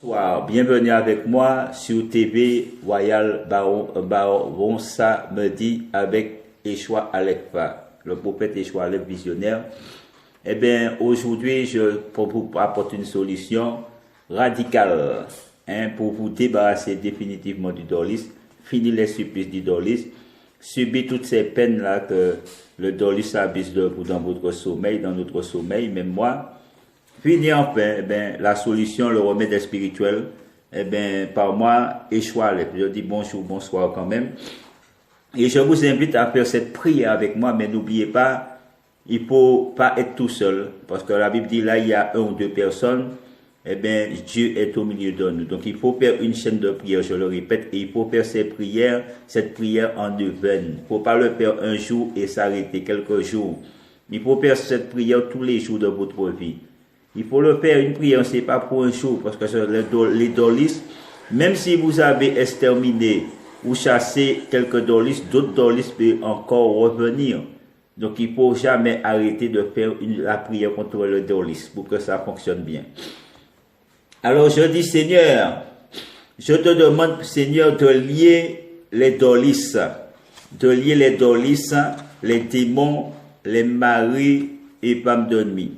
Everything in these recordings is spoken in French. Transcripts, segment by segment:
Bonsoir, bienvenue avec moi sur TV Royal Baron Samedi avec Yeshua Alekfa, le prophète Yeshua Alekfa visionnaire. Eh bien, aujourd'hui, je vous apporte une solution radicale pour vous débarrasser définitivement du dolisme, finir les supplices du dolisme, subir toutes ces peines-là que le dolisme abuse de vous dans votre sommeil, dans notre sommeil, même moi. Finir enfin, la solution, le remède spirituel, par moi, Yeshua Alekfa. Je dis bonjour, bonsoir quand même. Et je vous invite à faire cette prière avec moi, mais n'oubliez pas, il ne faut pas être tout seul, parce que la Bible dit là, il y a 1 ou 2 personnes, Dieu est au milieu de nous. Donc il faut faire une chaîne de prière, je le répète, et il faut faire cette prière en neuvaine. Il ne faut pas le faire un jour et s'arrêter quelques jours. Il faut faire cette prière tous les jours de votre vie. Il faut le faire, une prière, ce n'est pas pour un jour, parce que les dolistes, même si vous avez exterminé ou chassé quelques dolistes, d'autres dolistes peuvent encore revenir. Donc il ne faut jamais arrêter de faire la prière contre le dolisme pour que ça fonctionne bien. Alors je dis, Seigneur, je te demande, Seigneur, de lier les dolistes, les démons, les maris et femmes de nuit.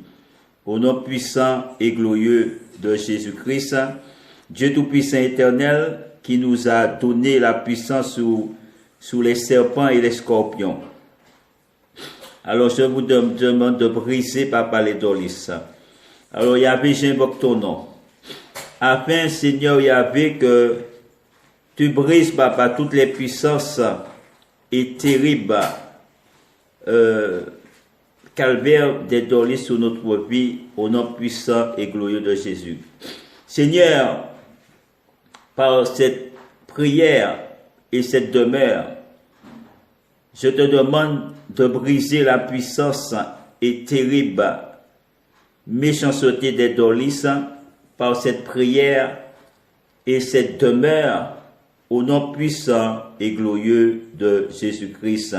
Au nom puissant et glorieux de Jésus-Christ, Dieu Tout-Puissant éternel, qui nous a donné la puissance sous les serpents et les scorpions. Alors je vous demande de briser, Papa, les dolistes. Alors Yahvé, j'invoque ton nom. Afin, Seigneur Yahvé, que tu brises, Papa, toutes les puissances et terribles calvaire des dolistes sur notre vie, au nom puissant et glorieux de Jésus. Seigneur, par cette prière et cette demeure, je te demande de briser la puissance et terrible méchanceté des dolistes par cette prière et cette demeure, au nom puissant et glorieux de Jésus-Christ.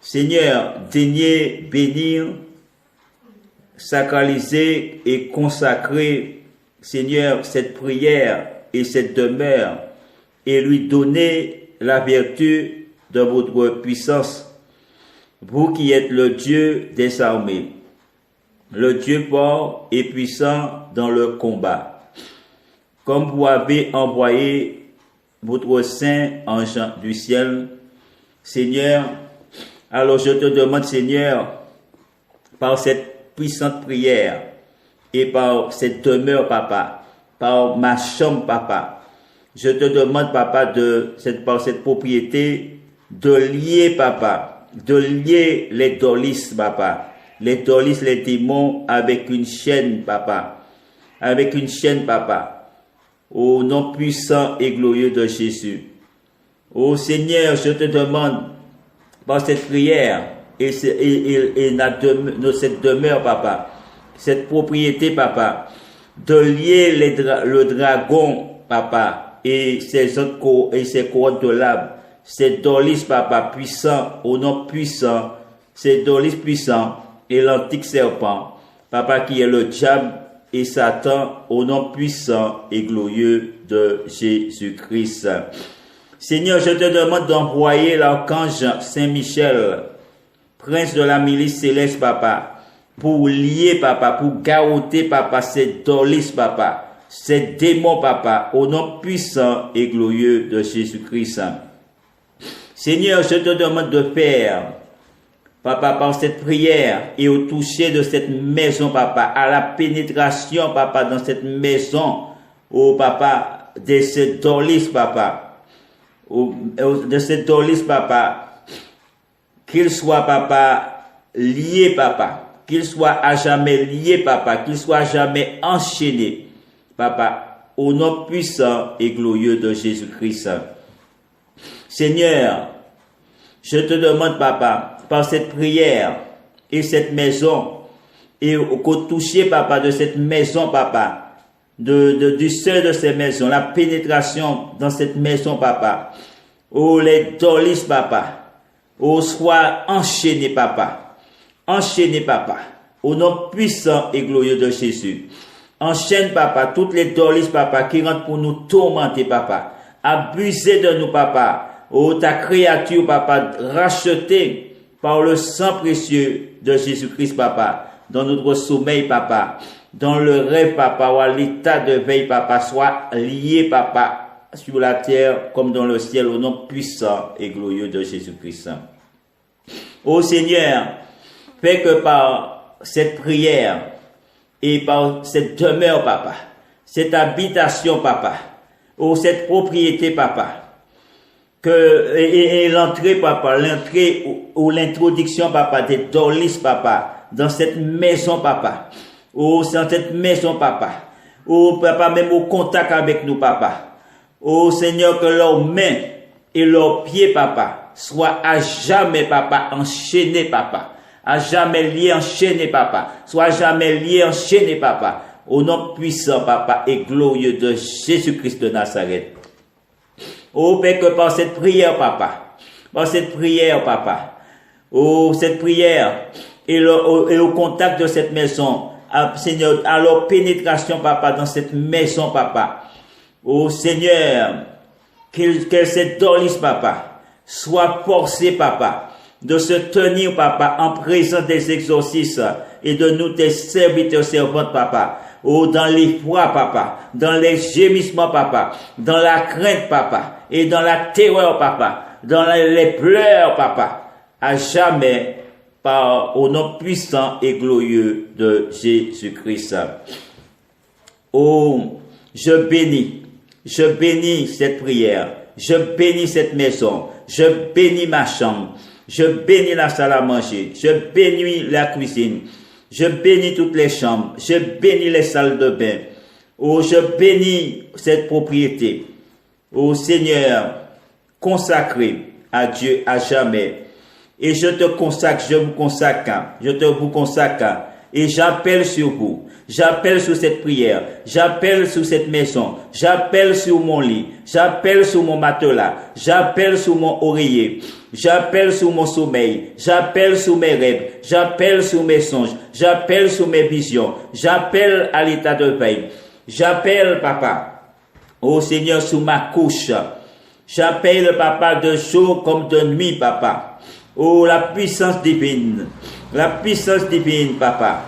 Seigneur, daignez bénir, sacraliser et consacrer, Seigneur, cette prière et cette demeure et lui donner la vertu de votre puissance, vous qui êtes le Dieu des armées, le Dieu fort et puissant dans le combat. Comme vous avez envoyé votre saint ange du ciel, Seigneur, alors je te demande, Seigneur, par cette puissante prière et par cette demeure, Papa, par ma chambre, Papa, je te demande, Papa, par cette propriété, de lier, Papa, de lier les dolistes, Papa, les dolistes, les démons avec une chaîne, Papa, au nom puissant et glorieux de Jésus. Ô Seigneur, je te demande, par cette prière et cette demeure, Papa, cette propriété, Papa, de lier le dragon, Papa, et ses couronnes de lave, ces dolistes, Papa, puissants, au nom puissant, ces dolistes puissants et l'antique serpent, Papa, qui est le diable et Satan, au nom puissant et glorieux de Jésus-Christ. Seigneur, je te demande d'envoyer l'archange Saint-Michel, prince de la milice céleste, Papa, pour lier, Papa, pour garrotter, Papa, ces dolistes, Papa, ces démons, Papa, au nom puissant et glorieux de Jésus-Christ. Seigneur, je te demande de faire, Papa, par cette prière et au toucher de cette maison, Papa, à la pénétration, Papa, dans cette maison, oh, Papa, de ces dolistes, Papa, de cette dolistes, Papa, qu'il soit, Papa, lié, Papa, qu'il soit à jamais lié, Papa, qu'il soit à jamais enchaîné, Papa, au nom puissant et glorieux de Jésus-Christ. Seigneur, je te demande, Papa, par cette prière et cette maison, et au toucher, Papa, de cette maison, Papa, du seuil de ces maisons, la pénétration dans cette maison, Papa. Oh, les dolistes, Papa. Oh, sois enchaîné, Papa. Enchaîné, Papa. Au nom puissant et glorieux de Jésus. Enchaîne, papa, toutes les dolis, papa, qui rentrent pour nous tourmenter, papa. Abuser de nous, papa. Oh, ta créature, papa, rachetée par le sang précieux de Jésus-Christ, papa, dans notre sommeil, papa, dans le rêve, papa, ou à l'état de veille, papa, soit lié, papa, sur la terre comme dans le ciel, au nom puissant et glorieux de Jésus-Christ. Ô Seigneur, fais que par cette prière et par cette demeure, papa, cette habitation, papa, ou cette propriété, papa, et l'entrée, papa, l'entrée ou l'introduction, papa, des dolis, papa, dans cette maison, papa, ou dans cette maison, papa, ou papa, même au contact avec nous, papa, ô Seigneur, que leurs mains et leurs pieds, papa, soient à jamais, papa, enchaînés, papa, à jamais liés, enchaînés, papa, soient à jamais liés, enchaînés, papa, au nom puissant, papa, et glorieux de Jésus-Christ de Nazareth. Oh, Père, que par cette prière, papa, par cette prière, papa, oh, cette prière, et au contact de cette maison, Seigneur, à leur pénétration, papa, dans cette maison, papa, oh, Seigneur, que cette dolis, papa, soit forcée, papa, de se tenir, papa, en présence des exorcistes et de nous, tes serviteurs, servantes, papa, oh, dans l'effroi, papa, dans les gémissements, papa, dans la crainte, papa, et dans la terreur, papa, dans les pleurs, papa, à jamais, au nom puissant et glorieux de Jésus-Christ. Oh, je bénis cette prière, je bénis cette maison, je bénis ma chambre, je bénis la salle à manger, je bénis la cuisine, je bénis toutes les chambres, je bénis les salles de bain. Oh, je bénis cette propriété. Oh Seigneur, consacré à Dieu à jamais. Et je te consacre, je vous consacre, vous consacre. Et j'appelle sur vous, j'appelle sur cette prière, j'appelle sur cette maison, j'appelle sur mon lit, j'appelle sur mon matelas, j'appelle sur mon oreiller, j'appelle sur mon sommeil, j'appelle sur mes rêves, j'appelle sur mes songes, j'appelle sur mes visions, j'appelle à l'état de veille, j'appelle, papa, ô Seigneur, sur ma couche, j'appelle, papa, de jour comme de nuit, papa, oh, la puissance divine, papa,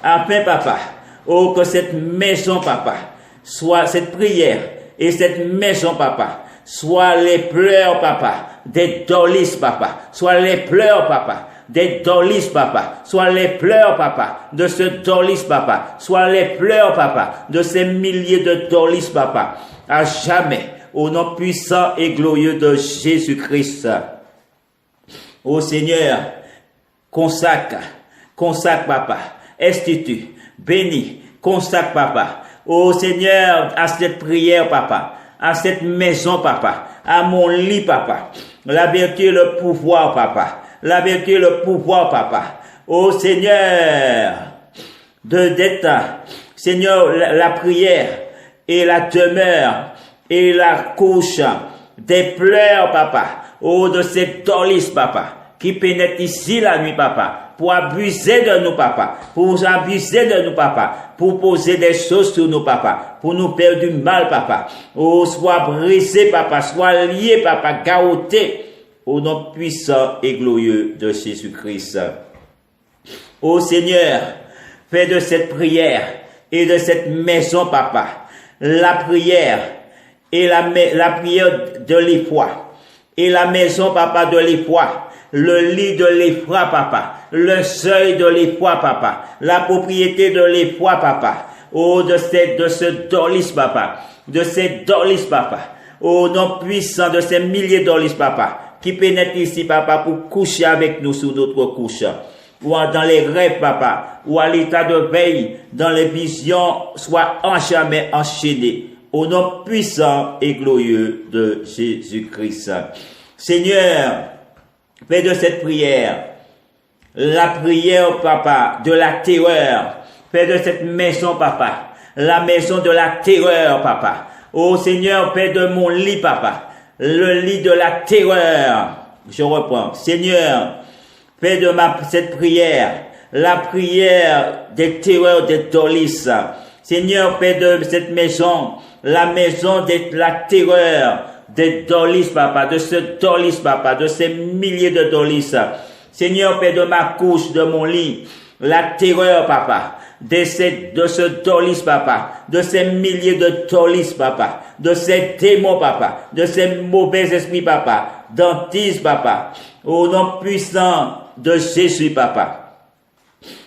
afin, papa, oh, que cette maison, papa, soit cette prière et cette maison, papa, soit les pleurs, papa, des dolis, papa, soit les pleurs, papa, des dolis, papa, soit les pleurs, papa, de ce dolis, papa, soit les pleurs, papa, de ces milliers de dolis, papa, à jamais, au nom puissant et glorieux de Jésus-Christ. Ô Seigneur, consacre, papa, institue, bénis, consacre, papa. Ô Seigneur, à cette prière, papa, à cette maison, papa, à mon lit, papa, la vertu et le pouvoir, papa, la vertu et le pouvoir, papa. Ô Seigneur, d'être, Seigneur, la prière et la demeure et la couche des pleurs, papa, ô de ces dolis, papa, qui pénètrent ici la nuit, papa, pour abuser de nous, papa, pour abuser de nous, papa, pour poser des choses sur nous, papa, pour nous faire du mal, papa. Oh, soit brisé, papa, soit lié, papa, garrotté, au nom puissant et glorieux de Jésus-Christ. Oh Seigneur, fais de cette prière et de cette maison, papa, la prière et la prière de l'effroi, et la maison, papa, de l'effroi, le lit de l'effroi, papa, le seuil de l'effroi, papa, la propriété de l'effroi, papa, oh, de ce dolis, papa, de ces dolis, papa, au nom puissant de ces milliers de dolis, papa, qui pénètrent ici, papa, pour coucher avec nous sous notre couche, ou dans les rêves, papa, ou à l'état de veille, dans les visions, soit en jamais enchaînés, au nom puissant et glorieux de Jésus-Christ. Seigneur, fais de cette prière la prière, papa, de la terreur. Fais de cette maison, papa, la maison de la terreur, papa. Oh Seigneur, fais de mon lit, papa, le lit de la terreur. Je reprends. Seigneur, fais de cette prière, la prière des terreurs des dolis. Seigneur, Père de cette maison, la maison de la terreur, des dolis, papa, de ce dolis, papa, de ces milliers de dolis. Seigneur, Père de ma couche, de mon lit, la terreur, papa, de ce dolis, papa, de ces milliers de dolis, papa, de ces démons, papa, de ces mauvais esprits, papa, d'antis, papa, au nom puissant de Jésus, papa,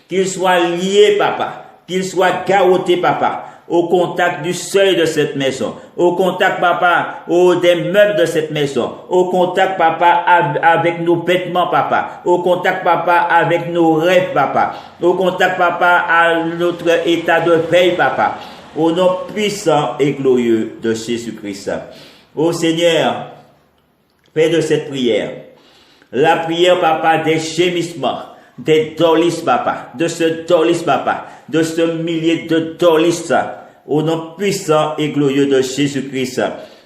qu'ils soient liés, papa, qu'ils soient garrottés, papa, au contact du seuil de cette maison, au contact, papa, des meubles de cette maison, au contact, papa, avec nos vêtements, papa, au contact, papa, avec nos rêves, papa, au contact, papa, à notre état de veille, papa, au nom puissant et glorieux de Jésus-Christ. Ô Seigneur, fais de cette prière, la prière, papa, des gémissements, des dolis, papa, de ce dolis, papa, de ce millier de dolis, au nom puissant et glorieux de Jésus-Christ.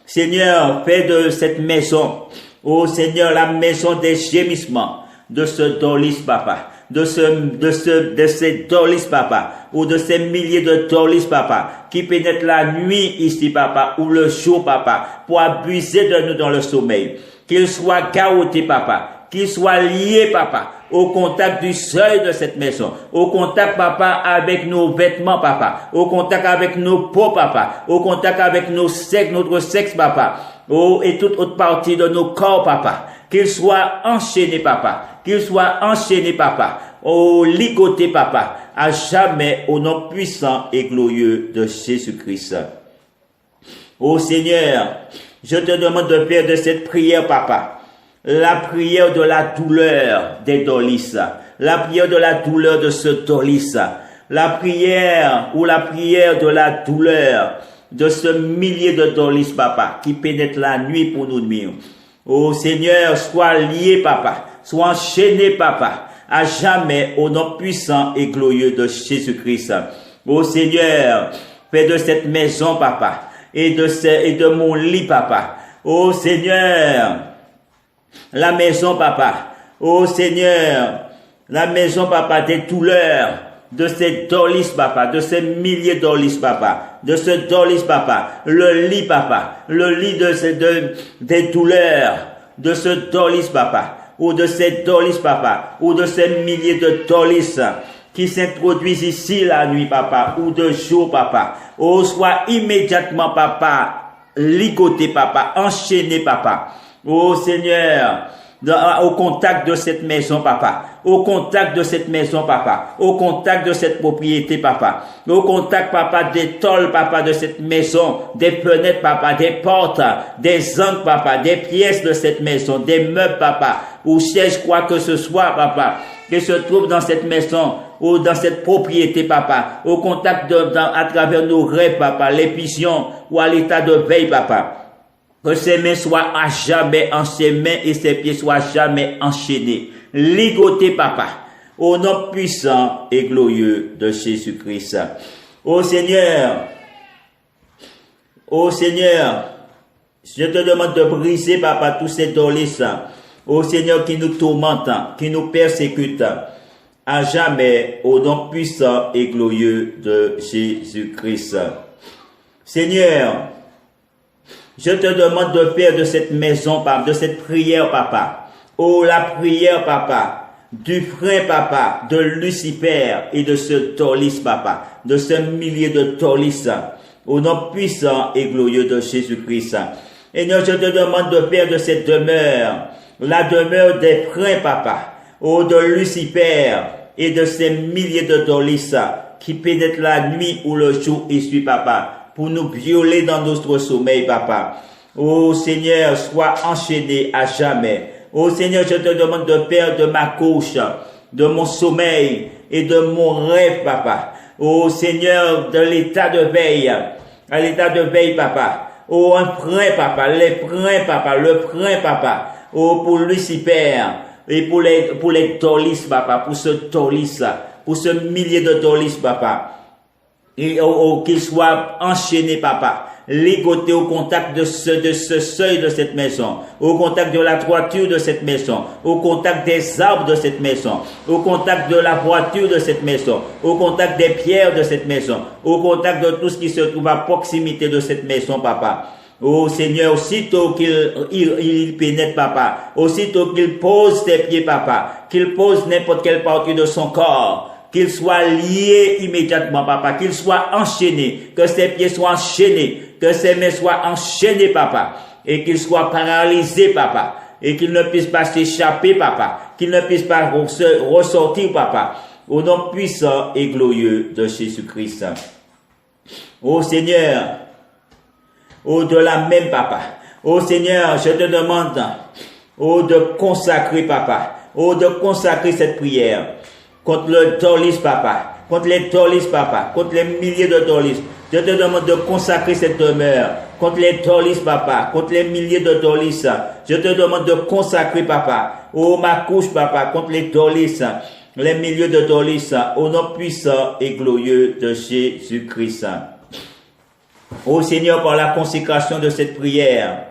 Seigneur, fais de cette maison, ô Seigneur, la maison des gémissements, de ce dolis, papa, de ces dolis, papa, ou de ces milliers de dolis, papa, qui pénètrent la nuit ici, papa, ou le jour, papa, pour abuser de nous dans le sommeil. Qu'ils soient garrottés, papa, qu'ils soient liés, papa, au contact du seuil de cette maison, au contact, papa, avec nos vêtements, papa, au contact avec nos peaux, papa, au contact avec notre sexe, papa, et toute autre partie de nos corps, papa, qu'ils soient enchaînés, papa, qu'ils soient enchaînés, papa, ligotés, papa, à jamais, au nom puissant et glorieux de Jésus-Christ. Ô Seigneur, je te demande de faire de cette prière, papa, la prière de la douleur des dolis, la prière de la douleur de ce dolis, la prière de la douleur de ce millier de dolis, papa, qui pénètre la nuit pour nous nuire. Ô Seigneur, sois lié, papa, sois enchaîné, papa, à jamais, au nom puissant et glorieux de Jésus-Christ. Ô Seigneur, fais de cette maison, papa, et de mon lit, papa. Ô Seigneur, la maison, papa. Ô Seigneur, la maison, papa, des douleurs, de ces dolis, papa, de ces milliers de dolis, papa, de ce dolis, papa, le lit, papa, le lit des douleurs, de ce dolis, papa, ou de ces dolis, papa, ou de ces milliers de dolis qui s'introduisent ici la nuit, papa, ou de jour, papa. Oh, sois immédiatement, papa, ligoté, papa, enchaîné, papa. Oh Seigneur, au contact de cette maison, papa, au contact de cette maison, papa, au contact de cette propriété, papa, au contact, papa, des tôles, papa, de cette maison, des fenêtres, papa, des portes, des angles, papa, des pièces de cette maison, des meubles, papa, ou siège quoi que ce soit, papa, qui se trouve dans cette maison, ou dans cette propriété, papa, au contact à travers nos rêves, papa, les visions, ou à l'état de veille, papa. Que ses mains soient à jamais en ses mains et ses pieds soient jamais enchaînés. Ligotés, papa, au nom puissant et glorieux de Jésus-Christ. Ô Seigneur, je te demande de briser, papa, tous ces dolis, ô Seigneur, qui nous tourmentent, qui nous persécutent, à jamais, au nom puissant et glorieux de Jésus-Christ. Seigneur, je te demande de faire de cette maison, papa, de cette prière, papa. Oh, la prière, papa, du frère, papa, de Lucifer et de ce dolis, papa, de ce millier de dolis, au nom puissant et glorieux de Jésus-Christ. Et je te demande de faire de cette demeure, la demeure des frères, papa, oh, de Lucifer et de ces milliers de dolis qui pénètrent la nuit ou le jour ici, papa, pour nous violer dans notre sommeil, papa. Oh Seigneur, sois enchaîné à jamais. Oh Seigneur, je te demande de faire de ma couche, de mon sommeil et de mon rêve, papa. Oh Seigneur, de l'état de veille, à l'état de veille, papa. Oh, un frein, papa, les freins, papa, le frein, papa. Oh, pour Lucifer et pour les dolis, papa, pour ce dolis, pour ce millier de dolis, papa. Et qu'il soit enchaîné, papa, ligoté au contact de ce seuil de cette maison, au contact de la toiture de cette maison, au contact des arbres de cette maison, au contact de la voiture de cette maison, au contact des pierres de cette maison, au contact de tout ce qui se trouve à proximité de cette maison, papa. Oh Seigneur, aussitôt qu'il pénètre, papa, aussitôt qu'il pose ses pieds, papa, qu'il pose n'importe quelle partie de son corps, qu'il soit lié immédiatement, papa, qu'il soit enchaîné, que ses pieds soient enchaînés, que ses mains soient enchaînées, papa, et qu'il soit paralysé, papa, et qu'il ne puisse pas s'échapper, papa, qu'il ne puisse pas ressortir, papa, au nom puissant et glorieux de Jésus-Christ. Oh Seigneur, au-delà même, papa, oh Seigneur, je te demande, de consacrer, papa, de consacrer cette prière, contre le dolis, papa, contre les dolis, papa, contre les milliers de dolis. Je te demande de consacrer cette demeure, contre les dolis, papa, contre les milliers de dolis. Je te demande de consacrer, papa, ma couche, papa, contre les dolis, les milliers de dolis, au nom puissant et glorieux de Jésus-Christ. Ô Seigneur, par la consécration de cette prière,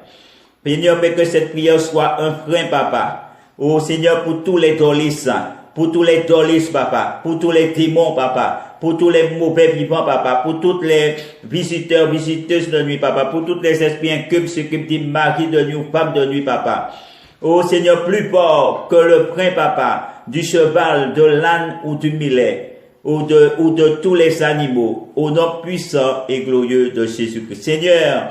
Seigneur, fais que cette prière soit un frein, papa. Ô Seigneur, pour tous les dolis, pour tous les dolis, papa, pour tous les démons, papa, pour tous les mauvais vivants, papa, pour tous les visiteurs, visiteuses de nuit, papa, pour tous les esprits incubes, succubes, mari de nuit ou femme de nuit, papa. Ô Seigneur, plus fort que le frein, papa, du cheval, de l'âne ou du mulet, ou de tous les animaux, au nom puissant et glorieux de Jésus-Christ. Seigneur,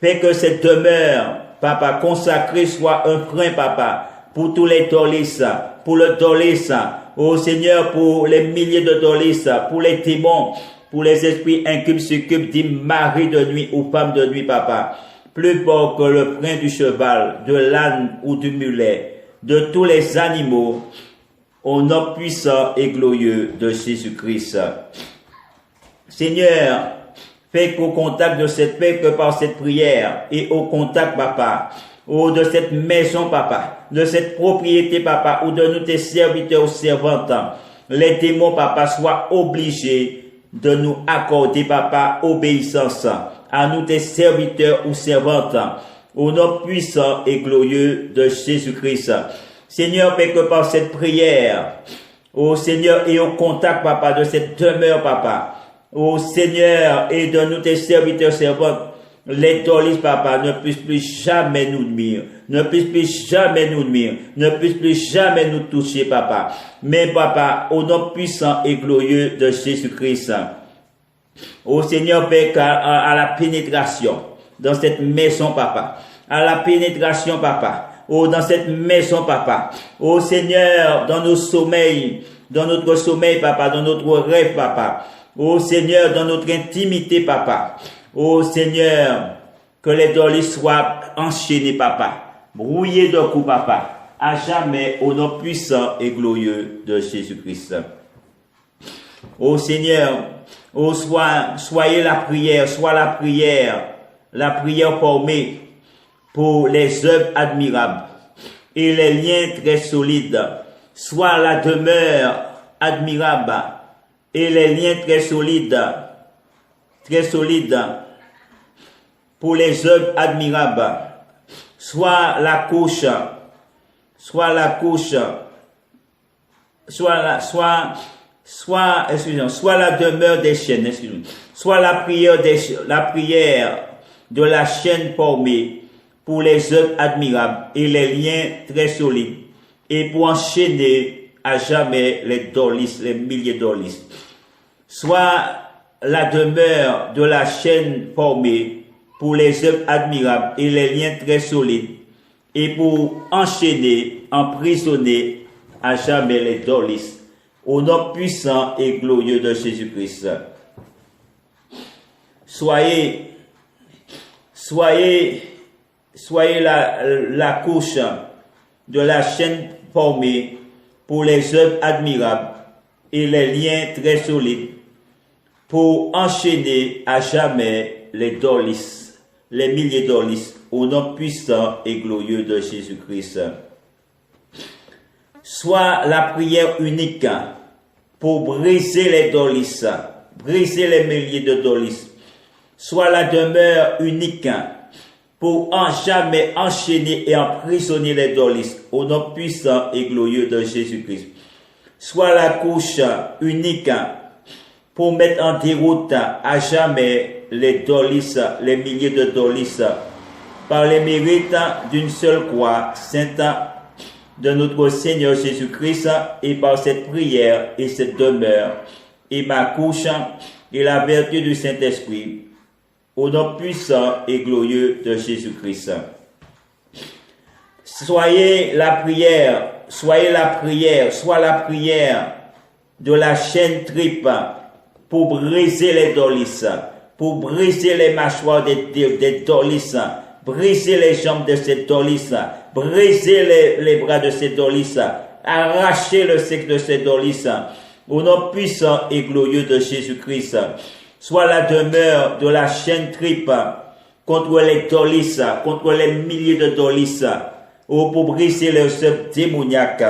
fais que cette demeure, papa, consacrée soit un frein, papa, pour tous les dolis, pour le dolis, ô Seigneur, pour les milliers de dolis, pour les démons, pour les esprits incubes, succubes, mari de nuit ou femme de nuit, papa, plus fort que le frein du cheval, de l'âne ou du mulet, de tous les animaux, au nom puissant et glorieux de Jésus-Christ. Seigneur, fais qu'au contact de cette paix, que par cette prière, et au contact, papa, de cette maison, papa, de cette propriété, papa, ou de nous tes serviteurs ou servantes, les démons, papa, soient obligés de nous accorder, papa, obéissance à nous tes serviteurs ou servantes, au nom puissant et glorieux de Jésus-Christ. Seigneur, fais que par cette prière, ô Seigneur, et au contact, papa, de cette demeure, papa, ô Seigneur, et de nous tes serviteurs, servantes, les dolis, papa, ne puissent plus jamais nous nuire, ne puissent plus jamais nous nuire, ne puissent plus jamais nous toucher, papa. Mais, papa, au nom puissant et glorieux de Jésus-Christ, ô Seigneur, fais qu'à la pénétration dans cette maison, papa, à la pénétration, papa, dans cette maison, papa, ô Seigneur, dans nos sommeils, dans notre sommeil, papa, dans notre rêve, papa, ô Seigneur, dans notre intimité, papa, ô Seigneur, que les dolis soient enchaînés, papa, brouillés de coups, papa, à jamais, au nom puissant et glorieux de Jésus-Christ. Ô Seigneur, soyez la prière, soit la prière formée pour les œuvres admirables et les liens très solides, soit la demeure admirable et les liens très solides pour les œuvres admirables, soit la couche, soit la demeure des chaînes, soit la prière de la chaîne formée pour les œuvres admirables et les liens très solides, et pour enchaîner à jamais les dolis, les milliers de dolis. Soit la demeure de la chaîne formée pour les œuvres admirables et les liens très solides, et pour enchaîner, emprisonner à jamais les dolis, au nom puissant et glorieux de Jésus-Christ. Soyez la couche de la chaîne formée pour les œuvres admirables et les liens très solides, pour enchaîner à jamais les dolis, les milliers de dolis, au nom puissant et glorieux de Jésus-Christ. Soit la prière unique pour briser les dolis, briser les milliers de dolis, soit la demeure unique pour en jamais enchaîner et emprisonner les dolis au nom puissant et glorieux de Jésus-Christ. Soit la couche unique pour mettre en déroute à jamais les dolis, les milliers de dolis, par les mérites d'une seule croix sainte de notre Seigneur Jésus-Christ, et par cette prière et cette demeure et ma couche et la vertu du Saint-Esprit, au nom puissant et glorieux de Jésus-Christ. Soyez la prière de la chaîne triple pour briser les dolis, pour briser les mâchoires des dolis, briser les jambes de ces dolis, briser les bras de ces dolis, arracher le sexe de ces dolis, au nom puissant et glorieux de Jésus-Christ. Soit la demeure de la chaîne triple contre les dolis, contre les milliers de dolis, ou pour briser les œuvres démoniaques.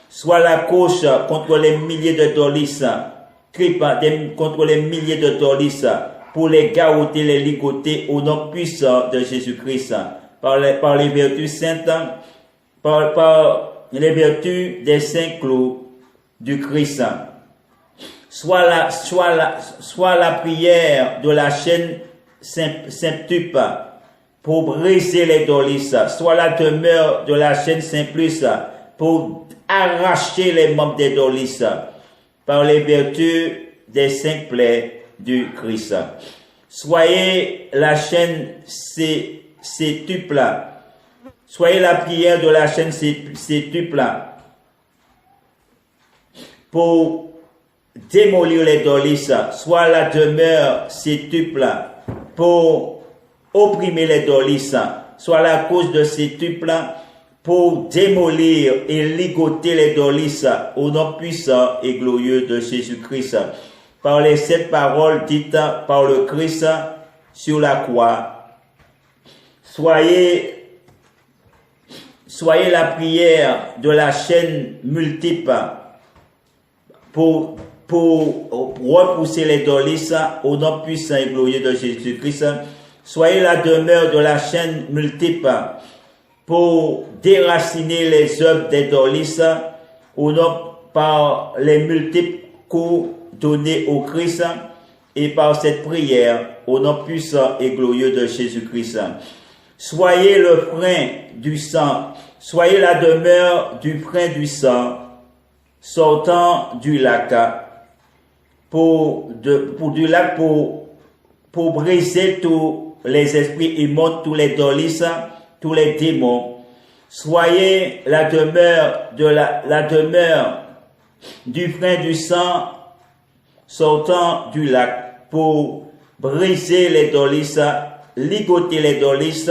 Soit la couche contre les milliers de dolis, contre les milliers de dolis, pour les garrotter, les ligoter au nom puissant de Jésus-Christ, par les vertus saintes, par les vertus des saints clous du Christ. Soit la prière de la chaîne septuple pour briser les dolis, soit la demeure de la chaîne simplice pour arracher les membres des dolis, par les vertus des cinq plaies du Christ. Soyez la chaîne septuple, soyez la prière de la chaîne septuple pour démolir les dolis, soit la demeure septuple pour opprimer les dolis, soit la cause de septuple pour démolir et ligoter les dolis au nom puissant et glorieux de Jésus-Christ, par les 7 paroles dites par le Christ sur la croix. Soyez la prière de la chaîne multiple pour repousser les dolis au nom puissant et glorieux de Jésus-Christ. Soyez la demeure de la chaîne multiple pour déraciner les œuvres des dolis au nom par les multiples coups donnés au Christ et par cette prière au nom puissant et glorieux de Jésus-Christ. Soyez le frein du sang, soyez la demeure du frein du sang sortant du lac pour briser tous les esprits immondes, tous les dolis, tous les démons. Soyez la demeure du frein du sang sortant du lac pour briser les dolis, ligoter les dolis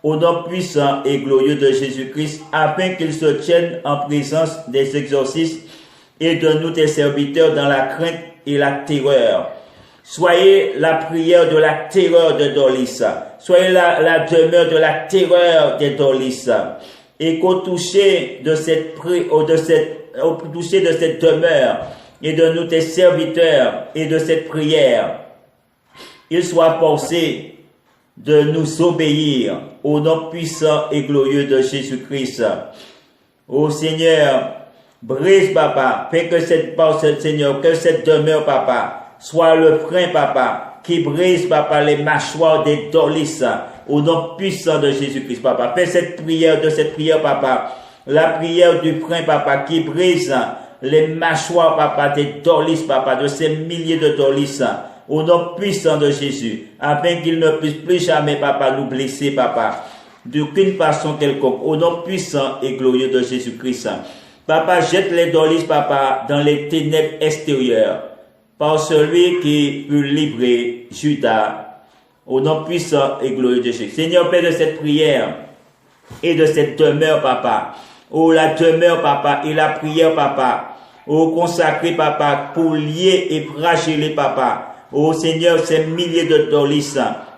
au nom puissant et glorieux de Jésus-Christ, afin qu'ils se tiennent en présence des exorcistes et de nous tes serviteurs dans la crainte et la terreur. Soyez la prière de la terreur de dolis, soyez la demeure de la terreur des dolis, et qu'au toucher de cette demeure et de nous tes serviteurs et de cette prière, il soit forcé de nous obéir au nom puissant et glorieux de Jésus-Christ. Ô Seigneur, brise, papa, fais que cette demeure, papa, soit le frein, papa, qui brise, papa, les mâchoires des dolis, au nom puissant de Jésus-Christ, papa. Fais cette prière, papa, la prière du frein, papa, qui brise les mâchoires, papa, des dolis, papa, de ces milliers de dolis, au nom puissant de Jésus, afin qu'il ne puisse plus jamais, papa, nous blesser, papa, d'aucune façon quelconque, au nom puissant et glorieux de Jésus-Christ. Papa, jette les dolis, papa, dans les ténèbres extérieures, par celui qui fut livré, Judas, au nom puissant et glorieux de Jésus. Seigneur, Père de cette prière et de cette demeure, papa, oh la demeure, papa, et la prière, papa, oh consacré, papa, pour lier et fragiler, papa, oh Seigneur, ces milliers de dolis,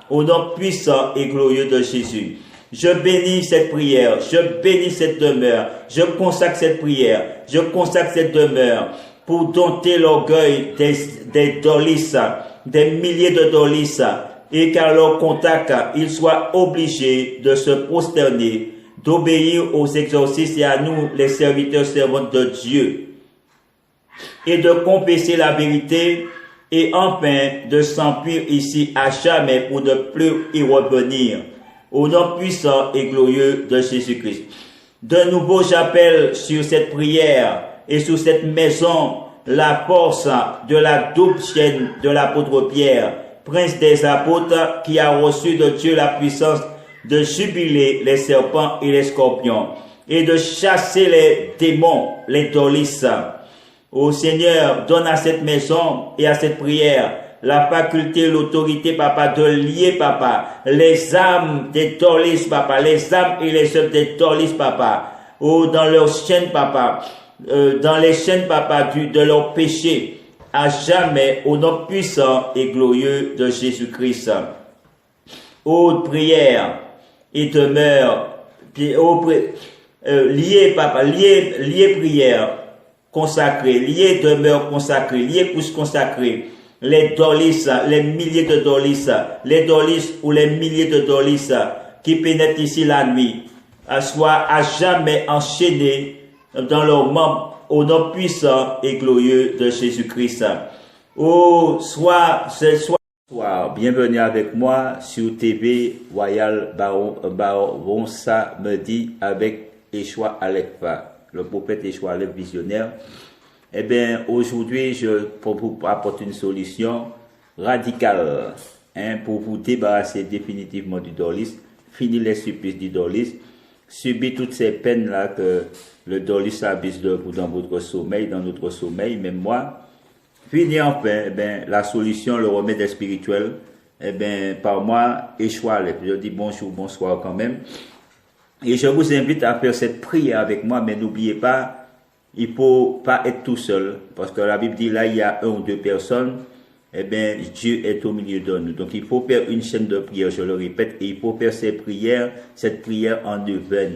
au nom puissant et glorieux de Jésus. Je bénis cette prière, je bénis cette demeure, je consacre cette prière, je consacre cette demeure pour dompter l'orgueil des dolis, des milliers de dolis, et qu'à leur contact, ils soient obligés de se prosterner, d'obéir aux exorcistes et à nous, les serviteurs servantes de Dieu, et de confesser la vérité, et enfin de s'enfuir ici à jamais pour ne plus y revenir. Au nom puissant et glorieux de Jésus-Christ. De nouveau, j'appelle sur cette prière et sur cette maison la force de la double chaîne de l'apôtre Pierre, prince des apôtres, qui a reçu de Dieu la puissance de jubiler les serpents et les scorpions et de chasser les démons, les dolis. Ô Seigneur, donne à cette maison et à cette prière la faculté, l'autorité, papa, de lier, papa, les âmes des dolis, papa, les âmes et les œuvres des dolis, papa, ou dans leurs chaînes, papa, dans les chaînes, papa, de leur péché, à jamais, au nom puissant et glorieux de Jésus-Christ. Ô prière et demeure, lié, papa, lié prière consacrée, lié demeure consacrée, lié pousse consacrée, les dolis, les milliers de dolis, les dolis ou les milliers de dolis qui pénètrent ici la nuit, soient à jamais enchaînés dans leurs membres au nom puissant et glorieux de Jésus-Christ. Oh, sois, bienvenue avec moi sur TV Royal Baron Samedi avec Yeshua Alekfa, le prophète Yeshua Alekfa visionnaire. Eh bien, aujourd'hui, je vous apporte une solution radicale pour vous débarrasser définitivement du dolis, finir les supplices du dolis, subir toutes ces peines-là que le dolis abuse de vous dans votre sommeil, dans notre sommeil, même moi. Finir enfin, eh bien, la solution, le remède spirituel, eh bien, par moi, Yeshua Alekfa. Je dis bonjour, bonsoir quand même. Et je vous invite à faire cette prière avec moi, mais n'oubliez pas, il ne faut pas être tout seul, parce que la Bible dit là, il y a 1 ou 2 personnes, eh bien, Dieu est au milieu de nous. Donc, il faut faire une chaîne de prière, je le répète, et il faut faire cette prière en neuvaine.